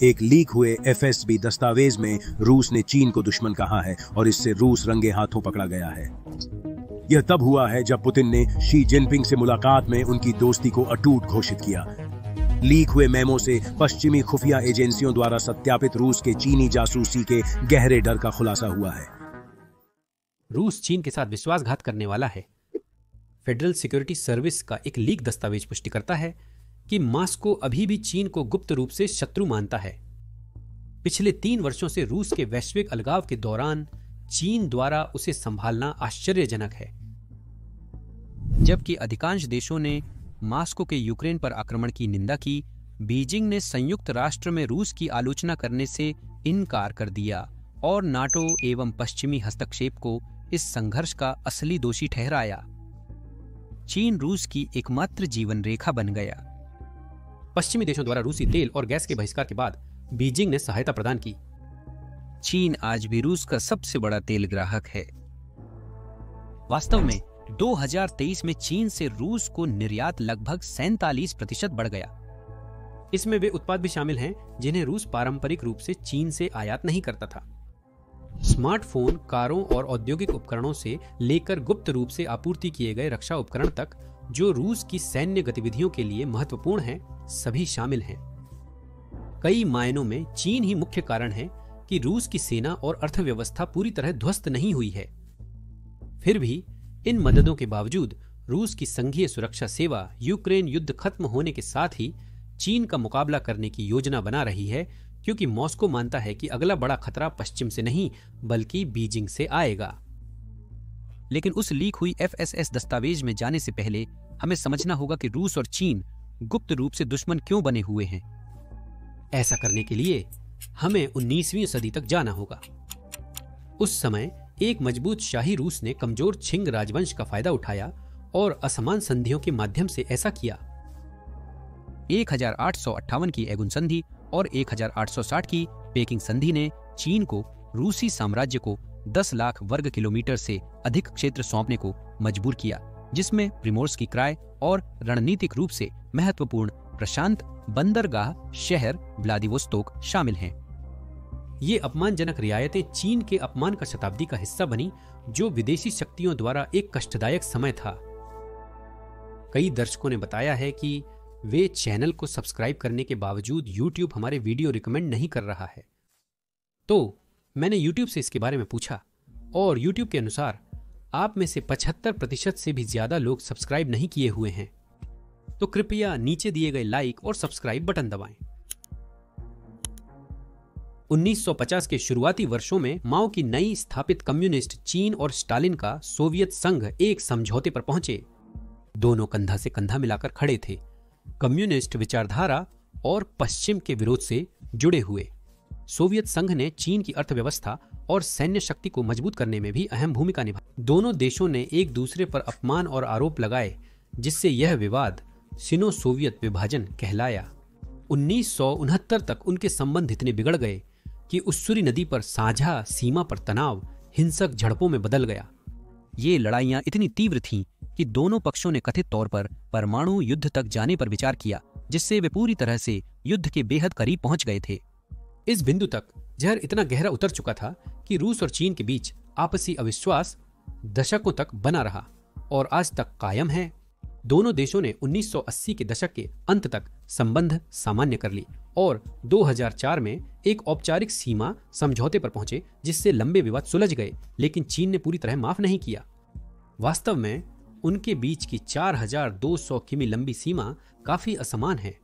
एक लीक हुए FSB दस्तावेज में रूस ने चीन को दुश्मन कहा है और इससे रूस रंगे हाथों पकड़ा गया है। यह तब हुआ है जब पुतिन ने शी जिनपिंग से मुलाकात में उनकी दोस्ती को अटूट घोषित किया। लीक हुए मेमो से पश्चिमी खुफिया एजेंसियों द्वारा सत्यापित रूस के चीनी जासूसी के गहरे डर का खुलासा हुआ है। रूस चीन के साथ विश्वासघात करने वाला है। फेडरल सिक्योरिटी सर्विस का एक लीक दस्तावेज पुष्टि करता है कि मॉस्को अभी भी चीन को गुप्त रूप से शत्रु मानता है। पिछले 3 वर्षों से रूस के वैश्विक अलगाव के दौरान चीन द्वारा उसे संभालना आश्चर्यजनक है। जबकि अधिकांश देशों ने मॉस्को के यूक्रेन पर आक्रमण की निंदा की, बीजिंग ने संयुक्त राष्ट्र में रूस की आलोचना करने से इनकार कर दिया और नाटो एवं पश्चिमी हस्तक्षेप को इस संघर्ष का असली दोषी ठहराया। चीन रूस की एकमात्र जीवन रेखा बन गया। पश्चिमी देशों द्वारा रूसी तेल और गैस के बहिष्कार के बाद बीजिंग ने सहायता प्रदान की। चीन आज भी रूस का सबसे बड़ा तेल ग्राहक है। वास्तव में 2023 में चीन से रूस को निर्यात लगभग 47% बढ़ गया। इसमें वे उत्पाद भी शामिल हैं जिन्हें रूस पारंपरिक रूप से चीन से आयात नहीं करता था। स्मार्टफोन, कारों और औद्योगिक उपकरणों से लेकर गुप्त रूप से आपूर्ति किए गए रक्षा उपकरण तक जो रूस की सैन्य गतिविधियों के लिए महत्वपूर्ण हैं, सभी शामिल हैं। कई मायनों में चीन ही मुख्य कारण है कि रूस की सेना और अर्थव्यवस्था पूरी तरह ध्वस्त नहीं हुई है। फिर भी इन मददों के बावजूद रूस की संघीय सुरक्षा सेवा यूक्रेन युद्ध खत्म होने के साथ ही चीन का मुकाबला करने की योजना बना रही है, क्योंकि मॉस्को मानता है कि अगला बड़ा खतरा पश्चिम से नहीं बल्कि बीजिंग से आएगा। लेकिन उस लीक हुई FSS दस्तावेज में जाने से पहले हमें समझना होगा कि रूस और चीन गुप्त रूप से दुश्मन क्यों बने हुए हैं। ऐसा करने के लिए हमें 19वीं सदी तक जाना होगा। उस समय एक मजबूत शाही रूस ने कमजोर छिंग राजवंश का फायदा उठाया और असमान संधियों के माध्यम से ऐसा किया। 1858 की एगुन संधि और 1860 की पेकिंग संधि ने चीन को रूसी साम्राज्य को 10 लाख वर्ग किलोमीटर से अधिक क्षेत्र सौंपने को मजबूर किया, जिसमें प्रिमोर्स्की क्राय और रणनीतिक रूप से महत्वपूर्ण प्रशांत बंदरगाह शहर व्लादिवोस्तोक शामिल हैं। ये अपमानजनक रियायतें चीन के अपमान का शताब्दी का हिस्सा बनी, जो विदेशी शक्तियों द्वारा एक कष्टदायक समय था। कई दर्शकों ने बताया है कि वे चैनल को सब्सक्राइब करने के बावजूद YouTube हमारे वीडियो रिकमेंड नहीं कर रहा है। तो मैंने YouTube से इसके बारे में पूछा और YouTube के अनुसार आप में से 75% से भी ज्यादा लोग सब्सक्राइब नहीं किए हुए हैं। तो कृपया नीचे दिए गए लाइक और सब्सक्राइब बटन दबाएं। 1950 के शुरुआती वर्षों में माओ की नई स्थापित कम्युनिस्ट चीन और स्टालिन का सोवियत संघ एक समझौते पर पहुंचे। दोनों कंधा से कंधा मिलाकर खड़े थे, कम्युनिस्ट विचारधारा और पश्चिम के विरोध से जुड़े हुए। सोवियत संघ ने चीन की अर्थव्यवस्था और सैन्य शक्ति को मजबूत करने में भी अहम भूमिका निभाई। दोनों देशों ने एक दूसरे पर अपमान और आरोप लगाए, जिससे यह विवाद सिनो सोवियत विभाजन कहलाया। 1969 तक उनके संबंध इतने बिगड़ गए कि उस्सूरी नदी पर साझा सीमा पर तनाव हिंसक झड़पों में बदल गया। ये लड़ाइयां इतनी तीव्र थीं कि दोनों पक्षों ने कथित तौर पर परमाणु युद्ध तक जाने पर विचार किया, जिससे वे पूरी तरह से युद्ध के बेहद करीब पहुंच गए थे। इस बिंदु तक जहर इतना गहरा उतर चुका था कि रूस और चीन के बीच आपसी अविश्वास दशकों तक बना रहा और आज तक कायम है। दोनों देशों ने 1980 के दशक के अंत तक संबंध सामान्य कर ली और 2004 में एक औपचारिक सीमा समझौते पर पहुंचे, जिससे लंबे विवाद सुलझ गए, लेकिन चीन ने पूरी तरह माफ नहीं किया। वास्तव में उनके बीच की 4200 किमी लंबी सीमा काफी असमान है।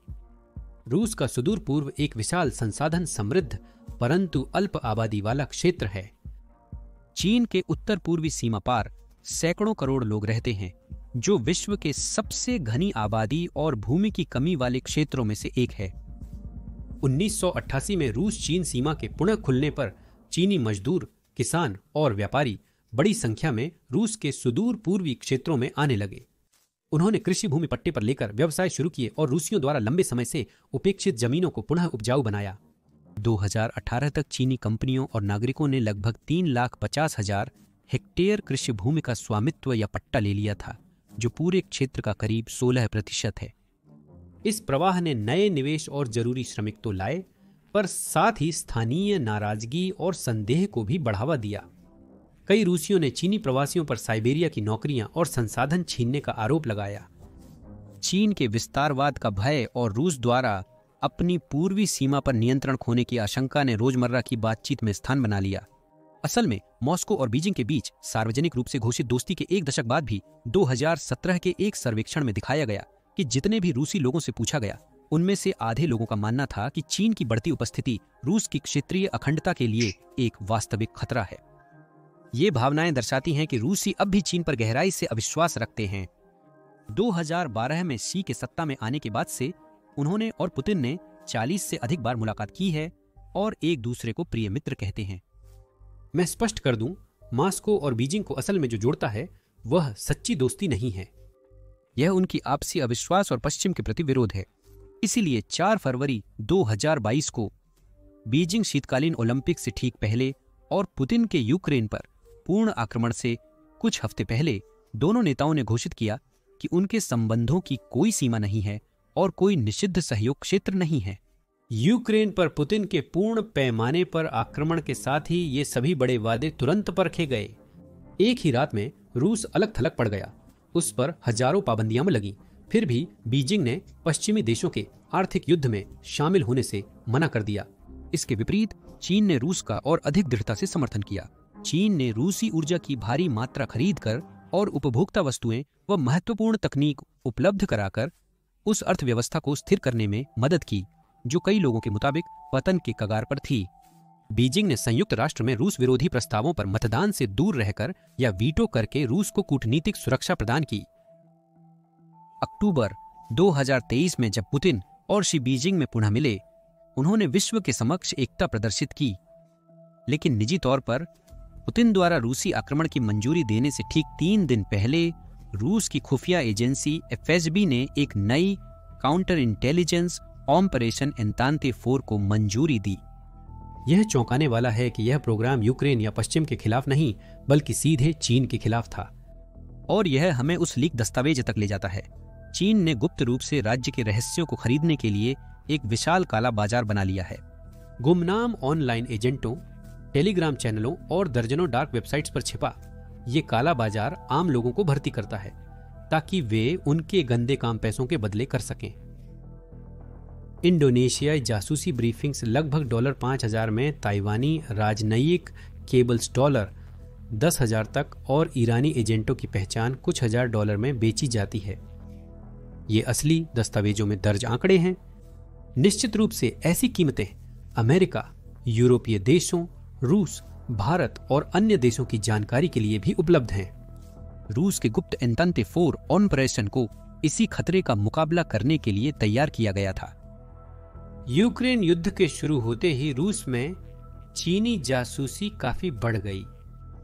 रूस का सुदूर पूर्व एक विशाल संसाधन समृद्ध परंतु अल्प आबादी वाला क्षेत्र है। चीन के उत्तर पूर्वी सीमा पार सैकड़ों करोड़ लोग रहते हैं, जो विश्व के सबसे घनी आबादी और भूमि की कमी वाले क्षेत्रों में से एक है। 1988 में रूस चीन सीमा के पुनः खुलने पर चीनी मजदूर, किसान और व्यापारी बड़ी संख्या में रूस के सुदूर पूर्वी क्षेत्रों में आने लगे। उन्होंने कृषि भूमि पट्टे पर लेकर व्यवसाय शुरू किए और रूसियों द्वारा लंबे समय से उपेक्षित जमीनों को पुनः उपजाऊ बनाया। 2018 तक चीनी कंपनियों और नागरिकों ने लगभग 3,50,000 हेक्टेयर कृषि भूमि का स्वामित्व या पट्टा ले लिया था, जो पूरे क्षेत्र का करीब 16% है। इस प्रवाह ने नए निवेश और जरूरी श्रमिक तो लाए, पर साथ ही स्थानीय नाराजगी और संदेह को भी बढ़ावा दिया। कई रूसियों ने चीनी प्रवासियों पर साइबेरिया की नौकरियां और संसाधन छीनने का आरोप लगाया। चीन के विस्तारवाद का भय और रूस द्वारा अपनी पूर्वी सीमा पर नियंत्रण खोने की आशंका ने रोजमर्रा की बातचीत में स्थान बना लिया। असल में मॉस्को और बीजिंग के बीच सार्वजनिक रूप से घोषित दोस्ती के एक दशक बाद भी 2017 के एक सर्वेक्षण में दिखाया गया कि जितने भी रूसी लोगों से पूछा गया उनमें से आधे लोगों का मानना था कि चीन की बढ़ती उपस्थिति रूस की क्षेत्रीय अखंडता के लिए एक वास्तविक खतरा है। ये भावनाएं दर्शाती हैं कि रूसी अब भी चीन पर गहराई से अविश्वास रखते हैं। 2012 में शी के सत्ता में आने के बाद से उन्होंने और पुतिन ने 40 से अधिक बार मुलाकात की है और एक दूसरे को प्रिय मित्र कहते हैं। मैं स्पष्ट कर दूं, मॉस्को और बीजिंग को असल में जो जोड़ता है वह सच्ची दोस्ती नहीं है। यह उनकी आपसी अविश्वास और पश्चिम के प्रति विरोध है। इसीलिए 4 फरवरी 2022 को बीजिंग शीतकालीन ओलंपिक से ठीक पहले और पुतिन के यूक्रेन पर पूर्ण आक्रमण से कुछ हफ्ते पहले दोनों नेताओं ने घोषित किया कि उनके संबंधों की कोई सीमा नहीं है और कोई निषिद्ध सहयोग क्षेत्र नहीं है। यूक्रेन पर पुतिन के पूर्ण पैमाने पर आक्रमण के साथ ही ये सभी बड़े वादे तुरंत परखे गए। एक ही रात में रूस अलग थलग पड़ गया, उस पर हजारों पाबंदियां लगीं। फिर भी बीजिंग ने पश्चिमी देशों के आर्थिक युद्ध में शामिल होने से मना कर दिया। इसके विपरीत चीन ने रूस का और अधिक दृढ़ता से समर्थन किया। चीन ने रूसी ऊर्जा की भारी मात्रा खरीद कर और उपभोक्ता वस्तुएं व महत्वपूर्ण तकनीक उपलब्ध कराकर उस अर्थव्यवस्था को स्थिर करने में मदद की जो कई लोगों के मुताबिक पतन के कगार पर थी। बीजिंग ने संयुक्त राष्ट्र में रूस विरोधी प्रस्तावों पर मतदान से दूर रहकर या वीटो करके रूस को कूटनीतिक सुरक्षा प्रदान की। अक्टूबर 2023 में जब पुतिन और शी बीजिंग में पुनः मिले, उन्होंने विश्व के समक्ष एकता प्रदर्शित की। लेकिन निजी तौर पर पुतिन द्वारा रूसी आक्रमण की मंजूरी देने से ठीक 3 दिन पहले रूस की खुफिया एजेंसी एफएसबी ने एक नई काउंटर इंटेलिजेंस ऑपरेशन एंतांते 4 को मंजूरी दी। यह चौंकाने वाला है कि यह प्रोग्राम यूक्रेन या पश्चिम के खिलाफ नहीं बल्कि सीधे चीन के खिलाफ था। और यह हमें उस लीक दस्तावेज तक ले जाता है। चीन ने गुप्त रूप से राज्य के रहस्यों को खरीदने के लिए एक विशाल काला बाजार बना लिया है। गुमनाम ऑनलाइन एजेंटों, टेलीग्राम चैनलों और दर्जनों डार्क वेबसाइट्स पर छिपा ये काला बाजार आम लोगों को भर्ती करता है ताकि वे उनके गंदे काम पैसों के बदले कर सकें। इंडोनेशियाई जासूसी ब्रीफिंग्स लगभग $5,000 में, ताइवानी राजनयिक केबल्स $10,000 तक और ईरानी एजेंटों की पहचान कुछ $1,000 में बेची जाती है। ये असली दस्तावेजों में दर्ज आंकड़े हैं। निश्चित रूप से ऐसी कीमतें अमेरिका, यूरोपीय देशों, रूस, भारत और अन्य देशों की जानकारी के लिए भी उपलब्ध हैं। रूस के गुप्त एंतांते 4 ऑपरेशन को इसी खतरे का मुकाबला करने के लिए तैयार किया गया था। यूक्रेन युद्ध के शुरू होते ही रूस में चीनी जासूसी काफी बढ़ गई।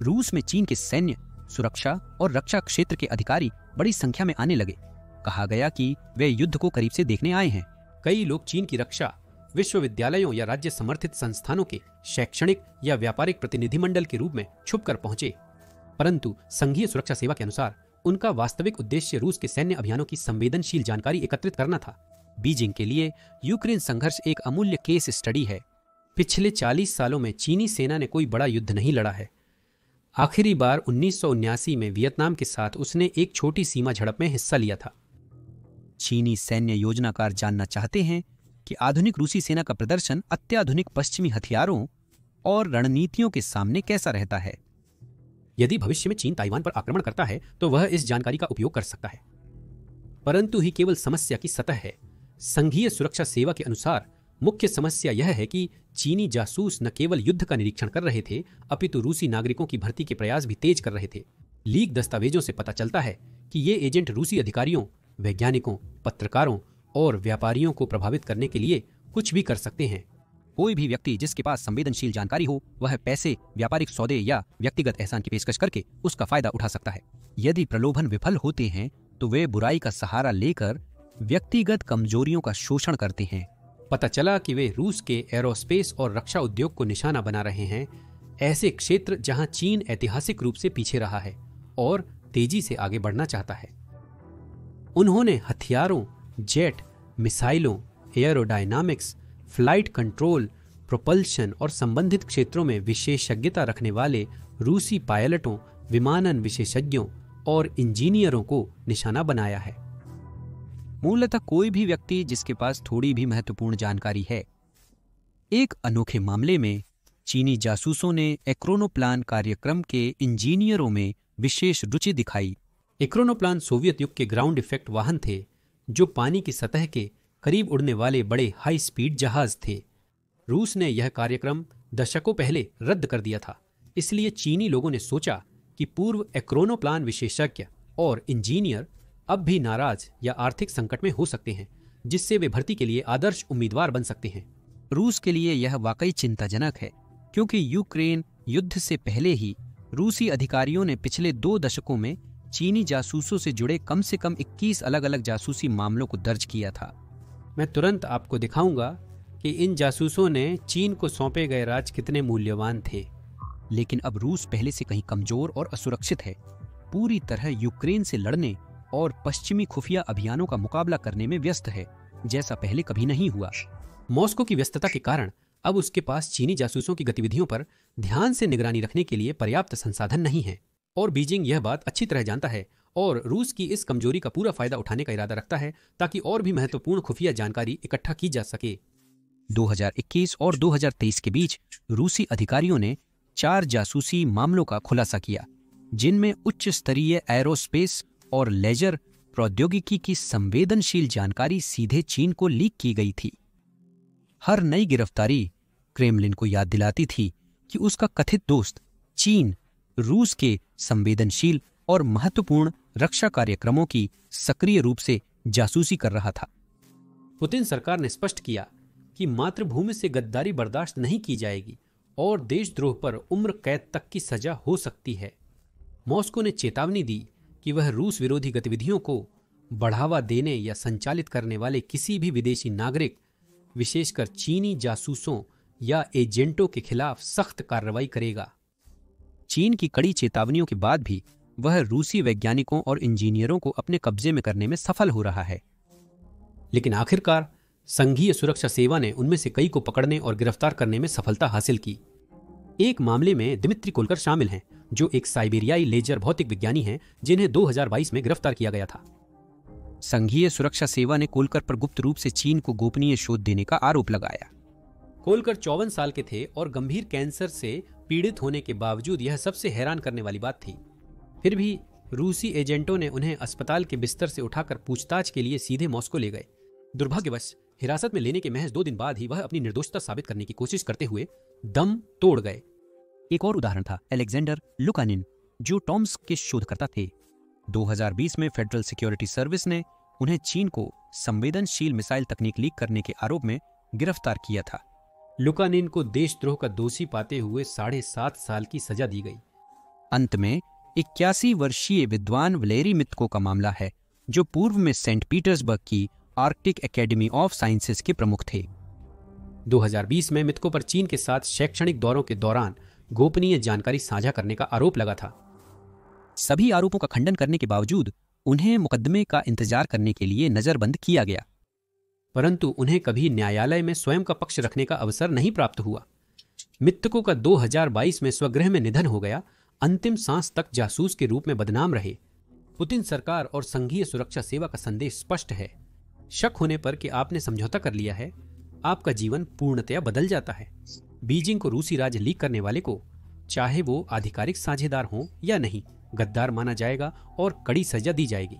रूस में चीन के सैन्य, सुरक्षा और रक्षा क्षेत्र के अधिकारी बड़ी संख्या में आने लगे। कहा गया कि वे युद्ध को करीब से देखने आए हैं। कई लोग चीन की रक्षा विश्वविद्यालयों या राज्य समर्थित संस्थानों के शैक्षणिक या व्यापारिक प्रतिनिधिमंडल के रूप में छुपकर पहुंचे, परंतु संघीय सुरक्षा सेवा के अनुसार उनका वास्तविक उद्देश्य रूस के सैन्य अभियानों की संवेदनशील जानकारी एकत्रित करना था। बीजिंग के लिए यूक्रेन संघर्ष एक अमूल्य केस स्टडी है। पिछले 40 सालों में चीनी सेना ने कोई बड़ा युद्ध नहीं लड़ा है। आखिरी बार 1979 में वियतनाम के साथ उसने एक छोटी सीमा झड़प में हिस्सा लिया था। चीनी सैन्य योजनाकार जानना चाहते हैं कि आधुनिक रूसी सेना का प्रदर्शन अत्याधुनिक पश्चिमी हथियारों और रणनीतियों के सामने कैसा रहता है। यदि भविष्य में चीन ताइवान पर आक्रमण करता है तो वह इस जानकारी का उपयोग कर सकता है, परंतु ही केवल समस्या की सतह है। संघीय सुरक्षा सेवा के अनुसार मुख्य समस्या यह है कि चीनी जासूस न केवल युद्ध का निरीक्षण कर रहे थे, अपितु रूसी नागरिकों की भर्ती के प्रयास भी तेज कर रहे थे। लीक दस्तावेजों से पता चलता है कि ये एजेंट रूसी अधिकारियों, वैज्ञानिकों, पत्रकारों और व्यापारियों को प्रभावित करने के लिए कुछ भी कर सकते हैं। कोई भी व्यक्ति जिसके पास संवेदनशील जानकारी हो, वह पैसे, व्यापारिक सौदे या व्यक्तिगत एहसान की पेशकश करके उसका फायदा उठा सकता है। यदि प्रलोभन विफल होते हैं तो वे बुराई का सहारा लेकर व्यक्तिगत कमजोरियों का शोषण करते हैं। पता चला कि वे रूस के एरोस्पेस और रक्षा उद्योग को निशाना बना रहे हैं, ऐसे क्षेत्र जहां चीन ऐतिहासिक रूप से पीछे रहा है और तेजी से आगे बढ़ना चाहता है। उन्होंने हथियारों, जेट, मिसाइलों, एयरोडायनामिक्स, फ्लाइट कंट्रोल, प्रोपल्शन और संबंधित क्षेत्रों में विशेषज्ञता रखने वाले रूसी पायलटों, विमानन विशेषज्ञों और इंजीनियरों को निशाना बनाया है। मूलतः कोई भी व्यक्ति जिसके पास थोड़ी भी महत्वपूर्ण जानकारी है। एक अनोखे मामले में चीनी जासूसों ने एक्रोनोप्लान कार्यक्रम के इंजीनियरों में विशेष रुचि दिखाई। एक्रोनोप्लान सोवियत युग के ग्राउंड इफेक्ट वाहन थे जो पानी की सतह के करीब उड़ने वाले बड़े हाई स्पीड जहाज थे। रूस ने यह कार्यक्रम दशकों पहले रद्द कर दिया था, इसलिए चीनी लोगों ने सोचा कि पूर्व एक्रोनोप्लान विशेषज्ञ और इंजीनियर अब भी नाराज या आर्थिक संकट में हो सकते हैं, जिससे वे भर्ती के लिए आदर्श उम्मीदवार बन सकते हैं। रूस के लिए यह वाकई चिंताजनक है, क्योंकि यूक्रेन युद्ध से पहले ही रूसी अधिकारियों ने पिछले 2 दशकों में चीनी जासूसों से जुड़े कम से कम 21 अलग अलग जासूसी मामलों को दर्ज किया था। मैं तुरंत आपको दिखाऊंगा कि इन जासूसों ने चीन को सौंपे गए राज कितने मूल्यवान थे। लेकिन अब रूस पहले से कहीं कमजोर और असुरक्षित है, पूरी तरह यूक्रेन से लड़ने और पश्चिमी खुफिया अभियानों का मुकाबला करने में व्यस्त है, जैसा पहले कभी नहीं हुआ। मॉस्को की व्यस्तता के कारण अब उसके पास चीनी जासूसों की गतिविधियों पर ध्यान से निगरानी रखने के लिए पर्याप्त संसाधन नहीं है, और बीजिंग यह बात अच्छी तरह जानता है और रूस की इस कमजोरी का पूरा फायदा उठाने का इरादा रखता है ताकि और भी महत्वपूर्ण खुफिया जानकारी इकट्ठा की जा सके। 2021 और 2023 के बीच रूसी अधिकारियों ने 4 जासूसी मामलों का खुलासा किया, जिनमें उच्च स्तरीय एरोस्पेस और लेजर प्रौद्योगिकी की संवेदनशील जानकारी सीधे चीन को लीक की गई थी। हर नई गिरफ्तारी क्रेमलिन को याद दिलाती थी कि उसका कथित दोस्त चीन रूस के संवेदनशील और महत्वपूर्ण रक्षा कार्यक्रमों की सक्रिय रूप से जासूसी कर रहा था। पुतिन सरकार ने स्पष्ट किया कि मातृभूमि से गद्दारी बर्दाश्त नहीं की जाएगी और देशद्रोह पर उम्र कैद तक की सजा हो सकती है। मॉस्को ने चेतावनी दी कि वह रूस विरोधी गतिविधियों को बढ़ावा देने या संचालित करने वाले किसी भी विदेशी नागरिक, विशेषकर चीनी जासूसों या एजेंटों के खिलाफ सख्त कार्रवाई करेगा। चीन की कड़ी चेतावनियों के बाद भी वह रूसी वैज्ञानिकों और इंजीनियरों को अपने कब्जे में करने में सफल हो रहा है। लेकिन आखिरकार संघीय सुरक्षा सेवा ने उनमें से कई को पकड़ने और गिरफ्तार करने में सफलता हासिल की। एक मामले में दिमित्री कोलकर शामिल हैं, जो एक साइबेरियाई लेजर भौतिक विज्ञानी हैं, जिन्हें 2022 में गिरफ्तार किया गया था। संघीय सुरक्षा सेवा ने कोलकर पर गुप्त रूप से चीन को गोपनीय शोध देने का आरोप लगाया। कोलकर 54 साल के थे और गंभीर कैंसर से पीड़ित होने के बावजूद यह सबसे हैरान करने वाली बात थी। फिर भी रूसी एजेंटों ने उन्हें अस्पताल के बिस्तर से उठाकर पूछताछ के लिए सीधे मॉस्को ले गए। दुर्भाग्यवश हिरासत में लेने के महज 2 दिन बाद ही वह अपनी निर्दोषता साबित करने की कोशिश करते हुए दम तोड़ गए। एक और उदाहरण था अलेक्जेंडर लुकानिन, जो टॉम्स्क के शोधकर्ता थे। 2020 में फेडरल सिक्योरिटी सर्विस ने उन्हें चीन को संवेदनशील मिसाइल तकनीक लीक करने के आरोप में गिरफ्तार किया था। लुकानिन को देशद्रोह का दोषी पाते हुए 7.5 साल की सजा दी गई। अंत में 81 वर्षीय विद्वान वलेरी मित्को का मामला है, जो पूर्व में सेंट पीटर्सबर्ग की आर्कटिक एकेडमी ऑफ साइंसेज के प्रमुख थे। 2020 में मित्को पर चीन के साथ शैक्षणिक दौरों के दौरान गोपनीय जानकारी साझा करने का आरोप लगा था। सभी आरोपों का खंडन करने के बावजूद उन्हें मुकदमे का इंतजार करने के लिए नजरबंद किया गया, परंतु उन्हें कभी न्यायालय में स्वयं का पक्ष रखने का अवसर नहीं प्राप्त हुआ। मित्को का 2022 में स्वगृह में निधन हो गया। अंतिम सांस तक जासूस के रूप में बदनाम रहे। पुतिन सरकार और संघीय सुरक्षा सेवा का संदेश स्पष्ट है। शक होने पर कि आपने समझौता कर लिया है, आपका जीवन पूर्णतया बदल जाता है। बीजिंग को रूसी राज लीक करने वाले को, चाहे वो आधिकारिक साझेदार हो या नहीं, गद्दार माना जाएगा और कड़ी सजा दी जाएगी।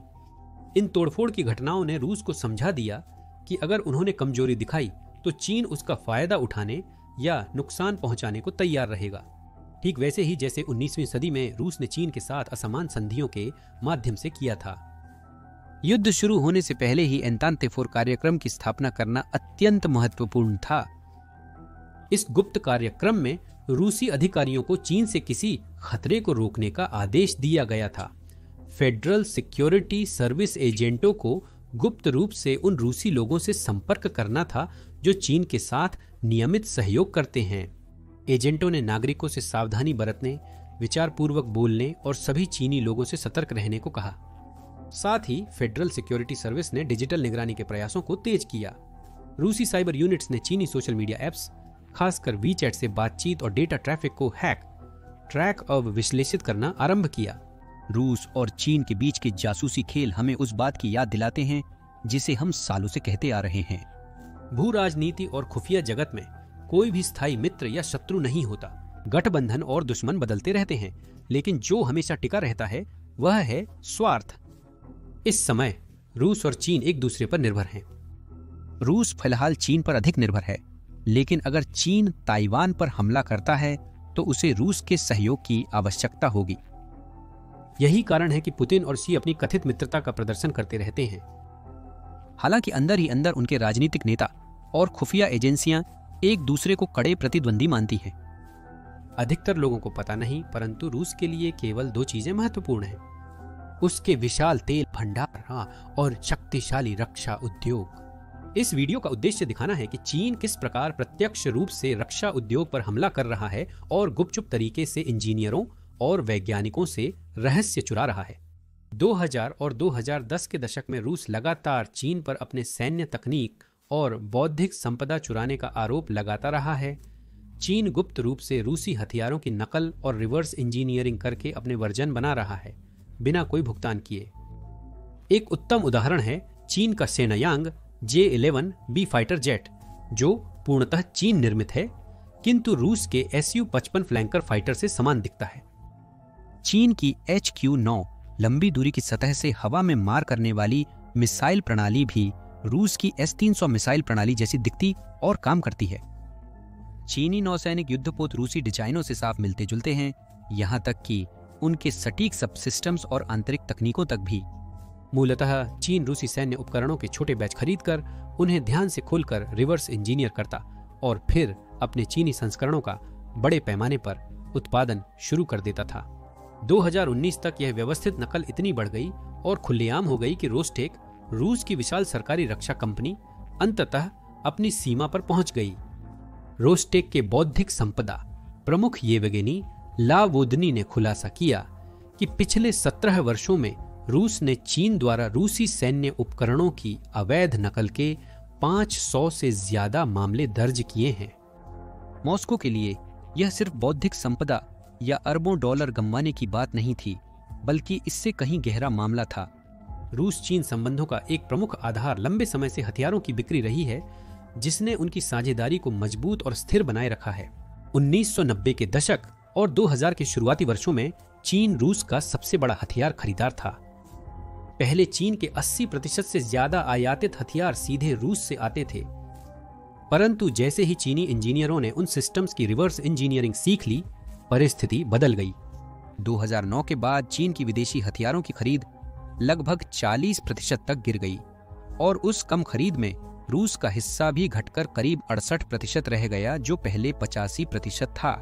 इन तोड़फोड़ की घटनाओं ने रूस को समझा दिया कि अगर उन्होंने कमजोरी दिखाई तो चीन उसका फायदा उठाने या नुकसान पहुंचाने को तैयार रहेगा। ठीक वैसे ही जैसे 19वीं सदी में रूस ने चीन के साथ असमान संधियों के माध्यम से किया था। युद्ध शुरू होने से पहले ही एंतांते-4 कार्यक्रम की स्थापना करना अत्यंत महत्वपूर्ण था। इस गुप्त कार्यक्रम में रूसी अधिकारियों को चीन से किसी खतरे को रोकने का आदेश दिया गया था। फेडरल सिक्योरिटी सर्विस एजेंटों को गुप्त रूप से उन रूसी लोगों से संपर्क करना था जो चीन के साथ नियमित सहयोग करते हैं। एजेंटों ने नागरिकों से सावधानी बरतने, विचारपूर्वक बोलने और सभी चीनी लोगों से सतर्क रहने को कहा। साथ ही फेडरल सिक्योरिटी सर्विस ने डिजिटल निगरानी के प्रयासों को तेज किया। रूसी साइबर यूनिट्स ने चीनी सोशल मीडिया एप्स, खासकर वीचैट से बातचीत और डेटा ट्रैफिक को ट्रैक और विश्लेषित करना आरंभ किया। रूस और चीन के बीच के जासूसी खेल हमें उस बात की याद दिलाते हैं जिसे हम सालों से कहते आ रहे हैं। भू राजनीति और खुफिया जगत में कोई भी स्थायी मित्र या शत्रु नहीं होता। गठबंधन और दुश्मन बदलते रहते हैं, लेकिन जो हमेशा टिका रहता है वह है स्वार्थ। इस समय रूस और चीन एक दूसरे पर निर्भर हैं। रूस फिलहाल चीन पर अधिक निर्भर है, लेकिन अगर चीन ताइवान पर हमला करता है तो उसे रूस के सहयोग की आवश्यकता होगी। यही कारण है कि पुतिन और शी अपनी कथित मित्रता का प्रदर्शन करते रहते हैं। हालांकि अंदर ही अंदर उनके राजनीतिक नेता और खुफिया एजेंसियां एक दूसरे को कड़े प्रतिद्वंदी मानती हैं। अधिकतर लोगों को पता नहीं, परंतु रूस के लिए केवल 2 चीजें महत्वपूर्ण हैं, उसके विशाल तेल भंडार और शक्तिशाली रक्षा उद्योग। इस वीडियो का उद्देश्य दिखाना है कि चीन किस प्रकार प्रत्यक्ष रूप से रक्षा उद्योग पर हमला कर रहा है और गुपचुप तरीके से इंजीनियरों और वैज्ञानिकों से रहस्य चुरा रहा है। 2000 और 2010 के दशक में रूस लगातार चीन पर अपने सैन्य तकनीक और बौद्धिक संपदा चुराने का आरोप लगाता रहा है। चीन गुप्त रूप से रूसी हथियारों की नकल और रिवर्स इंजीनियरिंग करके अपने वर्जन बना रहा है, बिना कोई भुगतान किए। एक उत्तम उदाहरण है चीन का सेनायांग J-11B फाइटर जेट, जो पूर्णतः चीन निर्मित है, किंतु रूस के Su-55 फ्लैंकर फाइटर से समान दिखता है। चीन की HQ-9 लंबी दूरी की सतह से हवा में मार करने वाली मिसाइल प्रणाली भी रूस की S-300 मिसाइल प्रणाली जैसी दिखती और काम करती है। चीनी नौसैनिक युद्धपोत रूसी डिजाइनों से साफ मिलते जुलते हैं, यहां तक कि उनके सटीक सब सिस्टम्स और आंतरिक तकनीकों तक भी। मूलतः चीन रूसी सैन्य उपकरणों के छोटे बैच खरीदकर उन्हें ध्यान से खोलकर रिवर्स इंजीनियर करता और फिर अपने चीनी संस्करणों का बड़े पैमाने पर उत्पादन शुरू कर देता था। 2019 तक यह व्यवस्थित नकल इतनी बढ़ गई और खुलेआम हो गई कि रोस्टेक, रूस की विशाल सरकारी रक्षा कंपनी, अंततः अपनी सीमा पर पहुंच गई। रोस्टेक के बौद्धिक संपदा प्रमुख येवगेनी लावोदनी ने खुलासा किया कि पिछले 17 वर्षों में रूस ने चीन द्वारा रूसी सैन्य उपकरणों की अवैध नकल के 500 से ज्यादा मामले दर्ज किए हैं। मॉस्को के लिए यह सिर्फ बौद्धिक संपदा या अरबों डॉलर गंवाने की बात नहीं थी, बल्कि इससे कहीं गहरा मामला था। रूस चीन संबंधों का एक प्रमुख आधार लंबे समय से हथियारों की बिक्री रही है, जिसने उनकी साझेदारी को मजबूत और स्थिर बनाए रखा है। 1990 के दशक और 2000 के शुरुआती वर्षों में चीन रूस का सबसे बड़ा हथियार खरीदार था। पहले चीन के 80% से ज्यादा आयातित हथियार सीधे रूस से आते थे, परंतु जैसे ही चीनी इंजीनियरों ने उन सिस्टम्स की रिवर्स इंजीनियरिंग सीख ली, परिस्थिति बदल गई। 2009 के बाद चीन की विदेशी हथियारों की खरीद लगभग 40% तक गिर गई और उस कम खरीद में रूस का हिस्सा भी घटकर करीब 68% रह गया, जो पहले 85% था।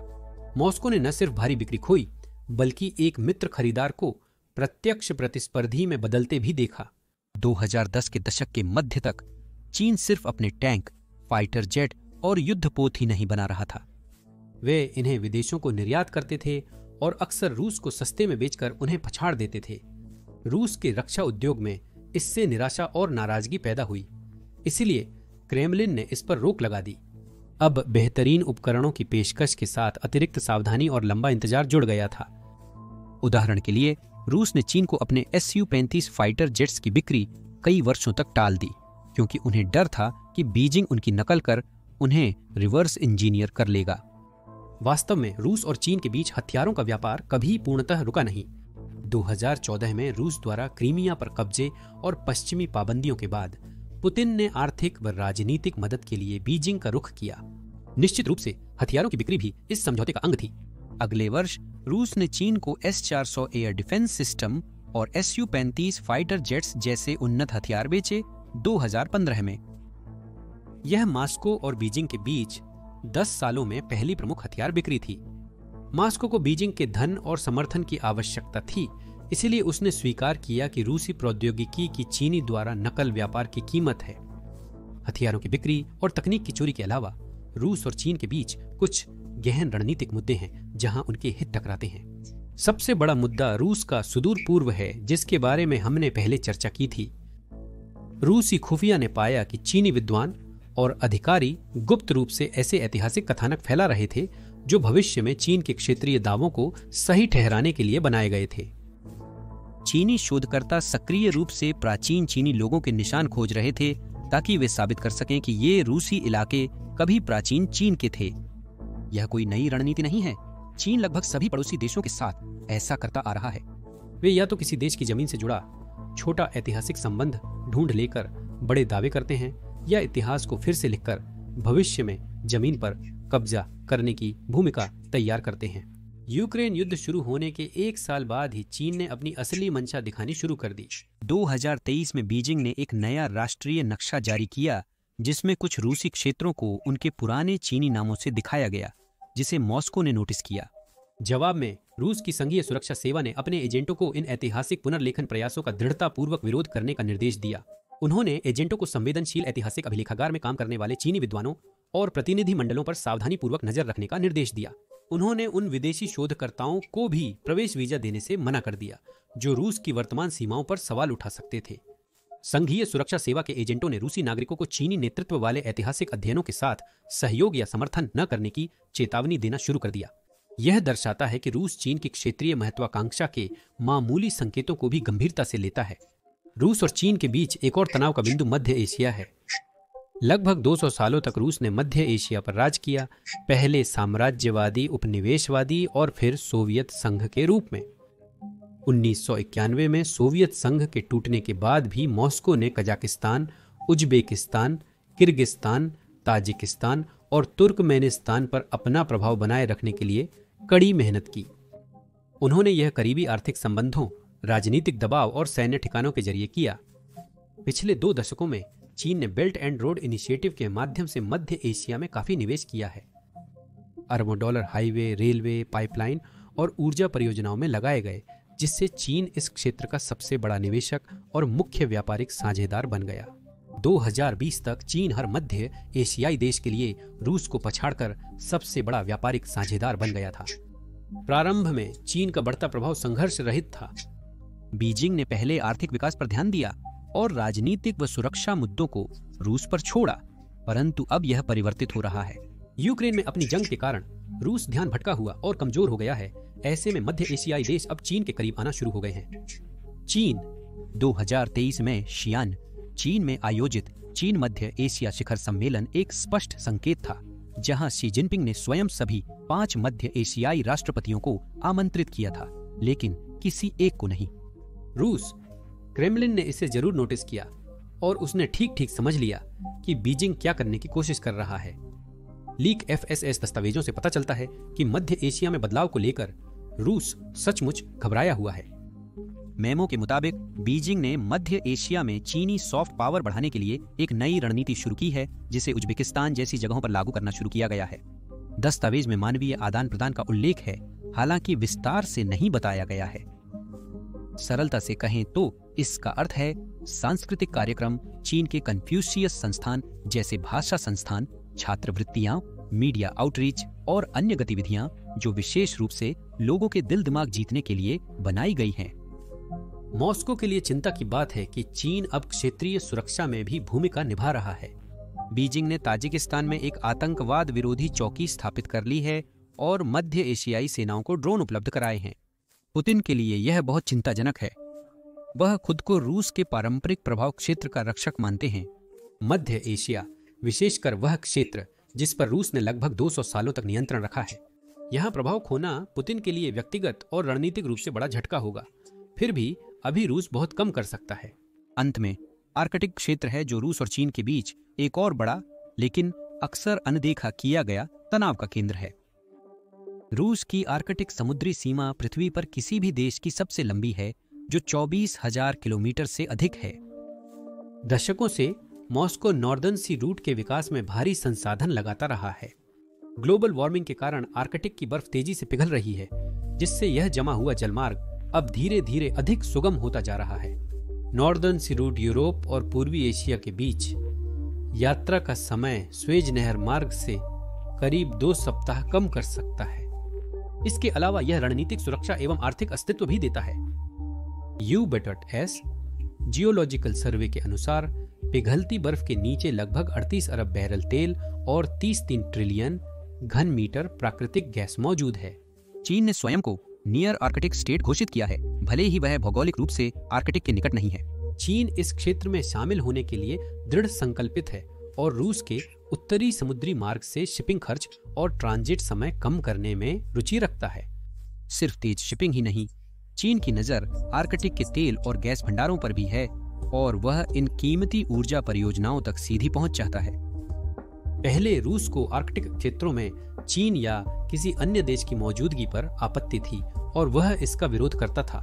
मॉस्को ने न सिर्फ भारी बिक्री खोई, बल्कि एक मित्र खरीदार को प्रत्यक्ष प्रतिस्पर्धी में बदलते भी देखा। 2010 के दशक के मध्य तक चीन सिर्फ अपने टैंक, फाइटर जेट और युद्धपोत ही नहीं बना रहा था। वे इन्हें विदेशों को निर्यात करते थे और अक्सर रूस को सस्ते में बेचकर उन्हें पछाड़ देते थे। रूस के रक्षा उद्योग में इससे निराशा और नाराजगी पैदा हुई, इसलिए क्रेमलिन ने इस पर रोक लगा दी। अब बेहतरीन उपकरणों की पेशकश के साथ अतिरिक्त सावधानी और लंबा इंतजार जुड़ गया था। उदाहरण के लिए रूस ने चीन को अपने Su-35 फाइटर जेट्स की बिक्री कई वर्षों तक टाल दी, क्योंकि उन्हें डर था कि बीजिंग उनकी नकल कर उन्हें रिवर्स इंजीनियर कर लेगा। वास्तव में रूस और चीन के बीच हथियारों का व्यापार कभी पूर्णतः रुका नहीं। 2014 में रूस द्वारा क्रीमिया पर कब्जे और पश्चिमी पाबंदियों के बाद पुतिन ने आर्थिक व राजनीतिक मदद के लिए बीजिंग का रुख किया। निश्चित रूप से हथियारों की बिक्री भी इस समझौते का अंग थी। अगले वर्ष रूस ने चीन को S-400 एयर डिफेंस सिस्टम और Su-35 फाइटर जेट्स जैसे उन्नत हथियार बेचे। 2015 में यह मॉस्को और बीजिंग के बीच 10 सालों में पहली प्रमुख हथियार बिक्री थी। मॉस्को को बीजिंग के धन और समर्थन की आवश्यकता थी, इसलिए उसने स्वीकार किया कि रूसी प्रौद्योगिकी की चीनी द्वारा नकल व्यापार की कीमत है। हथियारों की बिक्री और तकनीक की चोरी के अलावा रूस और चीन के बीच कुछ गहन रणनीतिक मुद्दे हैं जहां उनके हित टकराते हैं। सबसे बड़ा मुद्दा रूस का सुदूर पूर्व है, जिसके बारे में हमने पहले चर्चा की थी। रूसी खुफिया ने पाया कि चीनी विद्वान और अधिकारी गुप्त रूप से ऐसे ऐतिहासिक कथानक फैला रहे थे जो भविष्य में चीन के क्षेत्रीय दावों को सही ठहराने के लिए बनाए गए थे। चीनी शोधकर्ता सक्रिय रूप से प्राचीन चीनी लोगों के निशान खोज रहे थे ताकि वे साबित कर सकें कि ये रूसी इलाके कभी प्राचीन चीन के थे। यह कोई नई रणनीति नहीं है। चीन लगभग सभी पड़ोसी देशों के साथ ऐसा करता आ रहा है। वे या तो किसी देश की जमीन से जुड़ा छोटा ऐतिहासिक संबंध ढूंढ लेकर बड़े दावे करते हैं या इतिहास को फिर से लिखकर भविष्य में जमीन पर कब्जा करने की भूमिका तैयार करते हैं। यूक्रेन युद्ध शुरू होने के 1 साल बाद ही चीन ने अपनी असली मंशा दिखानी शुरू कर दी। 2023 में बीजिंग ने एक नया राष्ट्रीय नक्शा जारी किया जिसमें कुछ रूसी क्षेत्रों को उनके पुराने चीनी नामों से दिखाया गया, जिसे मॉस्को ने नोटिस किया। जवाब में रूस की संघीय सुरक्षा सेवा ने अपने एजेंटों को इन ऐतिहासिक पुनर्लेखन प्रयासों का दृढ़तापूर्वक विरोध करने का निर्देश दिया। उन्होंने एजेंटों को संवेदनशील ऐतिहासिक अभिलेखागार में काम करने वाले चीनी विद्वानों और प्रतिनिधि मंडलों पर सावधानी पूर्वक नजर रखने का निर्देश दिया। उन्होंने उन विदेशी शोधकर्ताओं को भी प्रवेश वीजा देने से मना कर दिया जो रूस की वर्तमान सीमाओं पर सवाल उठा सकते थे। संघीय सुरक्षा सेवा के एजेंटों ने रूसी नागरिकों को चीनी नेतृत्व वाले ऐतिहासिक अध्ययनों के साथ सहयोग या समर्थन न करने की चेतावनी देना शुरू कर दिया। यह दर्शाता है कि रूस चीन की क्षेत्रीय महत्वाकांक्षा के मामूली संकेतों को भी गंभीरता से लेता है। रूस और चीन के बीच एक और तनाव का बिंदु मध्य एशिया है। लगभग 200 सालों तक रूस ने मध्य एशिया पर राज किया, पहले साम्राज्यवादी उपनिवेशवादी और फिर सोवियत संघ के रूप में। 1991 में सोवियत संघ के टूटने के बाद भी मॉस्को ने कजाकिस्तान, उज्बेकिस्तान, किर्गिस्तान, ताजिकिस्तान और तुर्कमेनिस्तान पर अपना प्रभाव बनाए रखने के लिए कड़ी मेहनत की। उन्होंने यह करीबी आर्थिक संबंधों, राजनीतिक दबाव और सैन्य ठिकानों के जरिए किया। पिछले 2 दशकों में चीन ने बेल्ट एंड रोड इनिशिएटिव के माध्यम से मध्य एशिया में काफी निवेश किया है। अरबों डॉलर हाईवे, रेलवे, पाइपलाइन और ऊर्जा परियोजनाओं में लगाए गए, जिससे चीन इस क्षेत्र का सबसे बड़ा निवेशक और मुख्य व्यापारिक साझेदार बन गया। 2020 तक चीन हर मध्य एशियाई देश के लिए रूस को पछाड़कर सबसे बड़ा व्यापारिक साझेदार बन गया था। प्रारंभ में चीन का बढ़ता प्रभाव संघर्ष रहित था। बीजिंग ने पहले आर्थिक विकास पर ध्यान दिया और राजनीतिक व सुरक्षा मुद्दों को रूस पर छोड़ा, परंतु अब यह परिवर्तित हो रहा है। यूक्रेन में अपनी जंग के कारण रूस ध्यान भटका हुआ और कमजोर हो गया है। ऐसे में मध्य एशियाई देश अब चीन के करीब आना शुरू हो गए हैं। चीन 2023 में शियान, चीन में आयोजित चीन मध्य एशिया शिखर सम्मेलन एक स्पष्ट संकेत था, जहां शी जिनपिंग ने स्वयं सभी 5 मध्य एशियाई राष्ट्रपतियों को आमंत्रित किया था, लेकिन किसी एक को नहीं। रूस क्रेमलिन ने इसे जरूर नोटिस किया और उसने ठीक ठीक समझ लिया कि बीजिंग क्या करने की कोशिश कर रहा है। लीक एफएसएस दस्तावेजों से पता चलता है कि मध्य एशिया में बदलाव को लेकर रूस सचमुच घबराया हुआ है। मेमो के मुताबिक बीजिंग ने मध्य एशिया में चीनी सॉफ्ट पावर बढ़ाने के लिए एक नई रणनीति शुरू की है, जिसे उज्बेकिस्तान जैसी जगहों पर लागू करना शुरू किया गया है। दस्तावेज में मानवीय आदान प्रदान का उल्लेख है, हालांकि विस्तार से नहीं बताया गया है। सरलता से कहें तो इसका अर्थ है सांस्कृतिक कार्यक्रम, चीन के कन्फ्यूशियस संस्थान जैसे भाषा संस्थान, छात्रवृत्तियां, मीडिया आउटरीच और अन्य गतिविधियां जो विशेष रूप से लोगों के दिल दिमाग जीतने के लिए बनाई गई हैं। मॉस्को के लिए चिंता की बात है कि चीन अब क्षेत्रीय सुरक्षा में भी भूमिका निभा रहा है। बीजिंग ने ताजिकिस्तान में एक आतंकवाद विरोधी चौकी स्थापित कर ली है और मध्य एशियाई सेनाओं को ड्रोन उपलब्ध कराए हैं। पुतिन के लिए यह बहुत चिंताजनक है। वह खुद को रूस के पारंपरिक प्रभाव क्षेत्र का रक्षक मानते हैं। मध्य एशिया, विशेषकर वह क्षेत्र जिस पर रूस ने लगभग 200 सालों तक नियंत्रण रखा है, यहाँ प्रभाव खोना पुतिन के लिए व्यक्तिगत और रणनीतिक रूप से बड़ा झटका होगा। फिर भी अभी रूस बहुत कम कर सकता है। अंत में आर्कटिक क्षेत्र है जो रूस और चीन के बीच एक और बड़ा लेकिन अक्सर अनदेखा किया गया तनाव का केंद्र है। रूस की आर्कटिक समुद्री सीमा पृथ्वी पर किसी भी देश की सबसे लंबी है, जो 24,000 किलोमीटर से अधिक है। दशकों से मॉस्को नॉर्दर्न सी रूट के विकास में भारी संसाधन लगाता रहा है। ग्लोबल वार्मिंग के कारण आर्कटिक की बर्फ तेजी से पिघल रही है, जिससे यह जमा हुआ जलमार्ग अब धीरे धीरे अधिक सुगम होता जा रहा है। नॉर्दर्न सी रूट यूरोप और पूर्वी एशिया के बीच यात्रा का समय स्वेज नहर मार्ग से करीब 2 सप्ताह कम कर सकता है। इसके अलावा यह रणनीतिक सुरक्षा एवं आर्थिक अस्तित्व भी देता है। यूबेटस जियोलॉजिकल सर्वे के अनुसार पिघलती बर्फ के नीचे लगभग 38 अरब बैरल तेल और 33 ट्रिलियन घन मीटर प्राकृतिक गैस मौजूद है। चीन ने स्वयं को नियर आर्कटिक स्टेट घोषित किया है, भले ही वह भौगोलिक रूप से आर्कटिक के निकट नहीं है। चीन इस क्षेत्र में शामिल होने के लिए दृढ़ संकल्पित है और रूस के उत्तरी समुद्री मार्ग से शिपिंग खर्च और ट्रांजिट समय कम करने में रुचि रखता है। सिर्फ तेज शिपिंग ही नहीं, चीन की नजर आर्कटिक के तेल और गैस भंडारों पर भी है और वह इन कीमती ऊर्जा परियोजनाओं तक सीधी पहुंच चाहता है। पहले रूस को आर्कटिक क्षेत्रों में चीन या किसी अन्य देश की मौजूदगी पर आपत्ति थी और वह इसका विरोध करता था।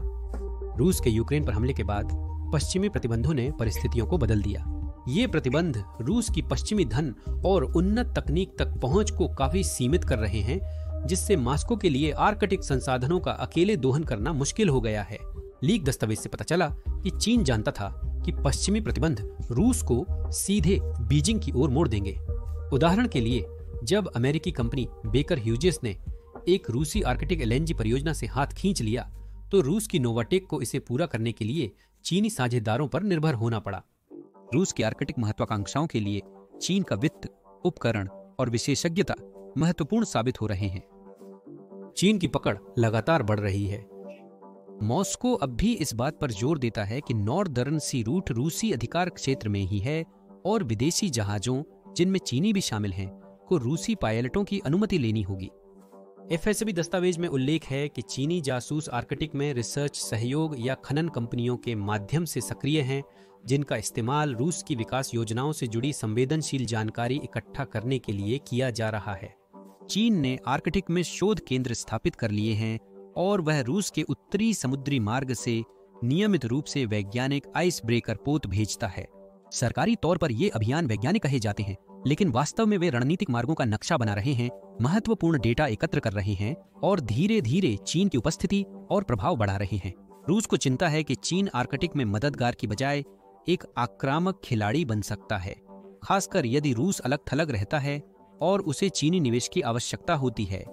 रूस के यूक्रेन पर हमले के बाद पश्चिमी प्रतिबंधों ने परिस्थितियों को बदल दिया। ये प्रतिबंध रूस की पश्चिमी धन और उन्नत तकनीक तक पहुंच को काफी सीमित कर रहे हैं, जिससे मॉस्को के लिए आर्कटिक संसाधनों का अकेले दोहन करना मुश्किल हो गया है। लीक दस्तावेज से पता चला कि चीन जानता था कि पश्चिमी प्रतिबंध रूस को सीधे बीजिंग की ओर मोड़ देंगे। उदाहरण के लिए, जब अमेरिकी कंपनी बेकर ह्यूजेस ने एक रूसी आर्कटिक एलएनजी परियोजना से हाथ खींच लिया, तो रूस की नोवाटेक को इसे पूरा करने के लिए चीनी साझेदारों पर निर्भर होना पड़ा। रूस की आर्कटिक महत्वाकांक्षाओं के लिए चीन का वित्त, उपकरण और विशेषज्ञता महत्वपूर्ण साबित हो रहे हैं। चीन की पकड़ लगातार बढ़ रही है। मॉस्को अब भी इस बात पर जोर देता है कि नॉर्दर्न सी रूट रूसी अधिकार क्षेत्र में ही है और विदेशी जहाजों, जिनमें चीनी भी शामिल हैं, को रूसी पायलटों की अनुमति लेनी होगी। एफएसबी दस्तावेज में उल्लेख है कि चीनी जासूस आर्कटिक में रिसर्च सहयोग या खनन कंपनियों के माध्यम से सक्रिय हैं, जिनका इस्तेमाल रूस की विकास योजनाओं से जुड़ी संवेदनशील जानकारी इकट्ठा करने के लिए किया जा रहा है। चीन ने आर्कटिक में शोध केंद्र स्थापित कर लिए हैं और वह रूस के उत्तरी समुद्री मार्ग से नियमित रूप से वैज्ञानिक आइस ब्रेकर पोत भेजता है। सरकारी तौर पर ये अभियान वैज्ञानिक कहे जाते हैं, लेकिन वास्तव में वे रणनीतिक मार्गों का नक्शा बना रहे हैं, महत्वपूर्ण डेटा एकत्र कर रहे हैं और धीरे धीरे चीन की उपस्थिति और प्रभाव बढ़ा रहे हैं। रूस को चिंता है कि चीन आर्कटिक में मददगार की बजाय एक आक्रामक खिलाड़ी बन सकता है, खासकर यदि रूस अलग थलग रहता है और उसे चीनी निवेश की आवश्यकता होती है।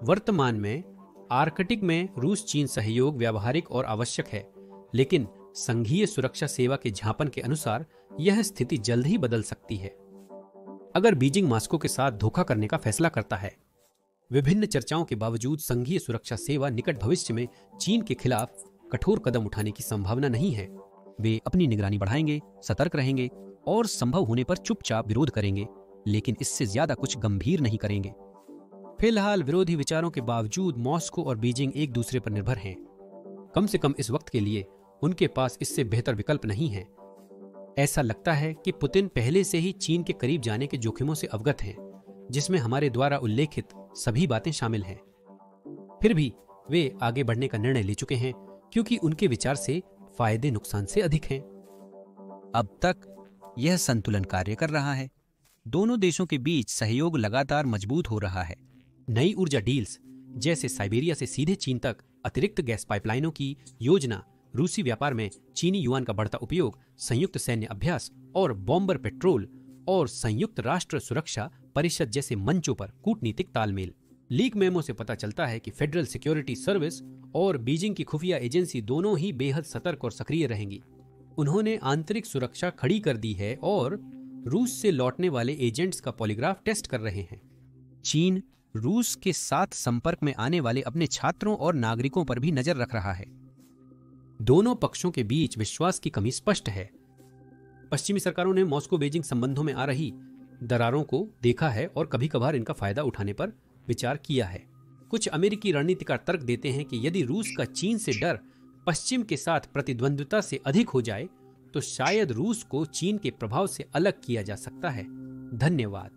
वर्तमान में आर्कटिक में रूस चीन सहयोग व्यावहारिक और आवश्यक है, लेकिन संघीय सुरक्षा सेवा के झांपन के अनुसार यह स्थिति जल्द ही बदल सकती है। अगर बीजिंग मॉस्को के साथ धोखा करने का फैसला करता है, विभिन्न चर्चाओं के बावजूद संघीय सुरक्षा सेवा निकट भविष्य में चीन के खिलाफ कठोर कदम उठाने की संभावना नहीं है। वे अपनी निगरानी बढ़ाएंगे, सतर्क रहेंगे और संभव होने पर चुपचाप विरोध करेंगे, लेकिन इससे ज्यादा कुछ गंभीर नहीं करेंगे। फिलहाल विरोधी विचारों के बावजूद मॉस्को और बीजिंग एक दूसरे पर निर्भर हैं। कम से कम इस वक्त के लिए उनके पास इससे बेहतर विकल्प नहीं है। ऐसा लगता है कि पुतिन पहले से ही चीन के करीब जाने के जोखिमों से अवगत हैं, जिसमें हमारे द्वारा उल्लेखित सभी बातें शामिल हैं। फिर भी वे आगे बढ़ने का निर्णय ले चुके हैं, क्योंकि उनके विचार से फायदे नुकसान से अधिक हैं। अब तक यह संतुलन कार्य कर रहा है। दोनों देशों के बीच सहयोग लगातार मजबूत हो रहा है। नई ऊर्जा डील्स, जैसे साइबेरिया से सीधे चीन तक अतिरिक्त गैस पाइपलाइनों की योजना, रूसी व्यापार में चीनी युआन का बढ़ता उपयोग, संयुक्त सैन्य अभ्यास और बॉम्बर पेट्रोल और संयुक्त राष्ट्र सुरक्षा परिषद जैसे मंचों पर कूटनीतिक तालमेल। लीक मेमो से पता चलता है कि फेडरल सिक्योरिटी सर्विस और बीजिंग की खुफिया एजेंसी दोनों ही बेहद सतर्क और सक्रिय रहेंगी। उन्होंने आंतरिक सुरक्षा खड़ी कर दी है और रूस से लौटने वाले एजेंट्स का पॉलीग्राफ टेस्ट कर रहे हैं। चीन रूस के साथ संपर्क में आने वाले अपने छात्रों और नागरिकों पर भी नजर रख रहा है। दोनों पक्षों के बीच विश्वास की कमी स्पष्ट है। पश्चिमी सरकारों ने मॉस्को बीजिंग संबंधों में आ रही दरारों को देखा है और कभी कभार इनका फायदा उठाने पर विचार किया है। कुछ अमेरिकी रणनीतिकार तर्क देते हैं कि यदि रूस का चीन से डर पश्चिम के साथ प्रतिद्वंद्विता से अधिक हो जाए, तो शायद रूस को चीन के प्रभाव से अलग किया जा सकता है। धन्यवाद।